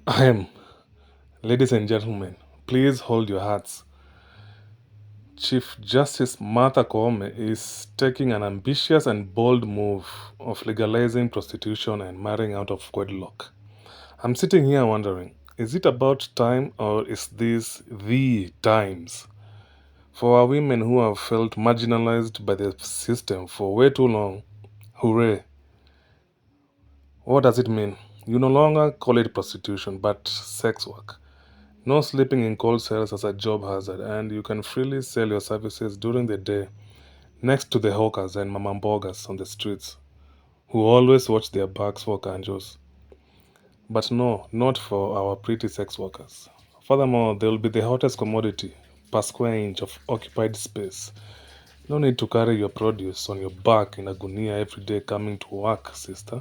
Ahem. Ladies and gentlemen, please hold your hearts. Chief Justice Martha Koome is taking an ambitious and bold move of legalizing prostitution and marrying out of wedlock. I'm sitting here wondering, is it about time or is this the times? For our women who have felt marginalized by the system for way too long, hooray. What does it mean? You no longer call it prostitution, but sex work. No sleeping in cold cells as a job hazard, and you can freely sell your services during the day next to the hawkers and mamambogas on the streets who always watch their backs for kanjos. But no, not for our pretty sex workers. Furthermore, they will be the hottest commodity per square inch of occupied space. No need to carry your produce on your back in a gunia every day coming to work, sister.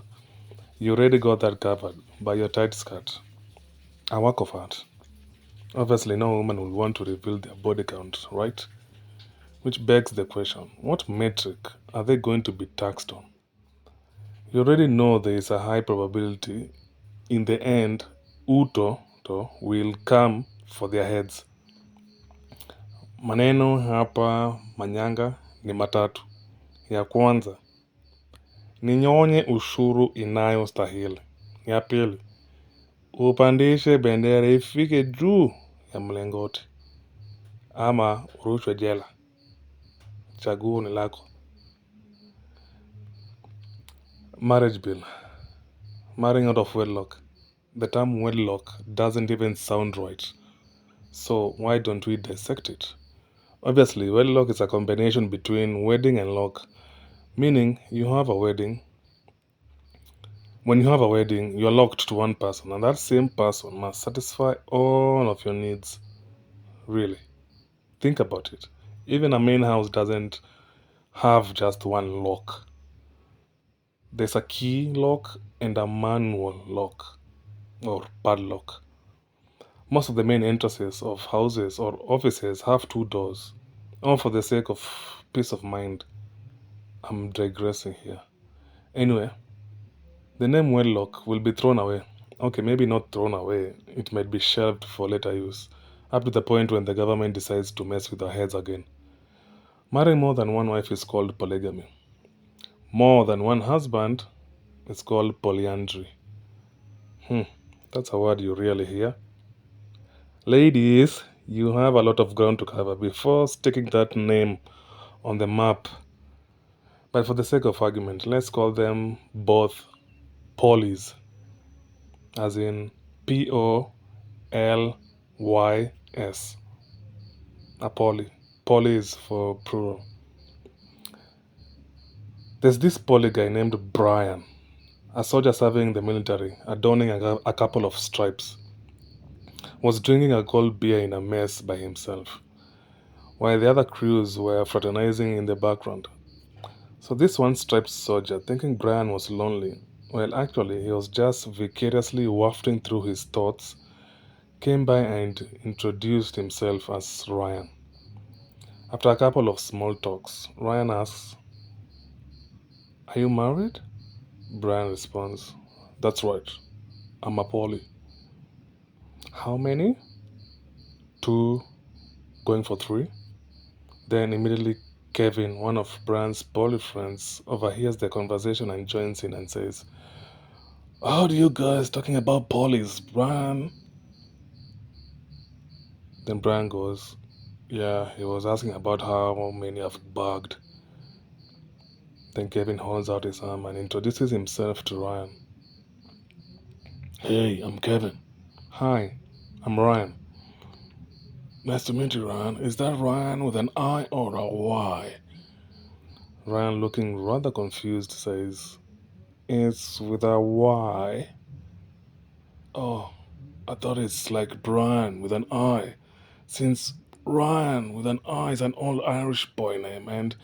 You already got that covered by your tight skirt. A work of art. Obviously, no woman will want to reveal their body count, right? Which begs the question, what metric are they going to be taxed on? You already know there is a high probability in the end Uto will come for their heads. Maneno hapa manyanga ni matatu. Ya kwanza, ninyonye ushuru inayostahili. Ya pili, upandishe bendera ifike juu ya mlingoti ama urushwe jela. Chaguo ni lako. Marriage bill. Marrying out of wedlock. The term wedlock doesn't even sound right. So why don't we dissect it? Obviously, wedlock is a combination between wedding and lock, meaning you have a wedding. When you have a wedding, you're locked to one person, and that same person must satisfy all of your needs. Really. Think about it. Even a main house doesn't have just one lock. There's a key lock and a manual lock or padlock. Most of the main entrances of houses or offices have two doors. All for the sake of peace of mind. I'm digressing here. Anyway, the name wedlock will be thrown away. Okay, maybe not thrown away. It might be shelved for later use, up to the point when the government decides to mess with our heads again. Marrying more than one wife is called polygamy. More than one husband is called polyandry. That's a word you really hear. Ladies, you have a lot of ground to cover before sticking that name on the map. But for the sake of argument, let's call them both polys, as in Polys. A poly. Poly is for plural. There's this poly guy named Brian, a soldier serving in the military, adorning a couple of stripes, was drinking a cold beer in a mess by himself, while the other crews were fraternizing in the background. So this one striped soldier, thinking Brian was lonely, well actually he was just vicariously wafting through his thoughts, came by and introduced himself as Ryan. After a couple of small talks, Ryan asks, "Are you married?" Brian responds, "That's right. I'm a poly." "How many?" "Two, going for three." Then immediately Kevin, one of Brian's poly friends, overhears the conversation and joins in and says, "How do you guys talking about polys, Brian?" Then Brian goes, "Yeah, he was asking about how many I've bugged." Then Kevin holds out his arm and introduces himself to Ryan. "Hey, I'm Kevin." "Hi, I'm Ryan." "Nice to meet you, Ryan. Is that Ryan with an I or a Y?" Ryan, looking rather confused, says, "It's with a Y." "Oh, I thought it's like Brian with an I, since Ryan with an I is an old Irish boy name, and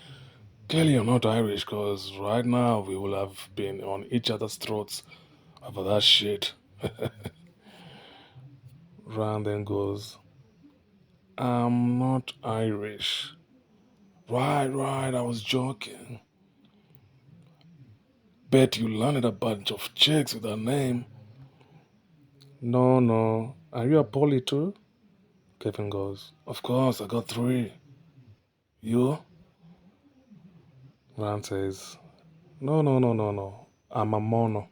clearly you're not Irish, because right now we will have been on each other's throats over that shit." Ryan then goes, "I'm not Irish." Right, I was joking. Bet you landed a bunch of chicks with that name." No, no. Are you a poly too? Kevin goes, Of course, I got three. You? Ryan says, No, no, no, no, no. I'm a mono.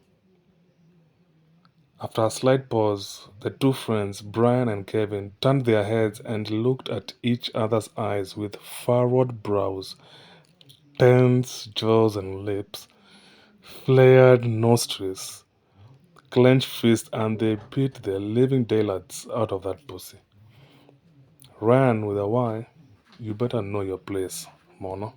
After a slight pause, the two friends, Brian and Kevin, turned their heads and looked at each other's eyes with furrowed brows, tense jaws and lips, flared nostrils, clenched fists, and they beat the living daylights out of that pussy. Ryan with a Y, you better know your place, Mono.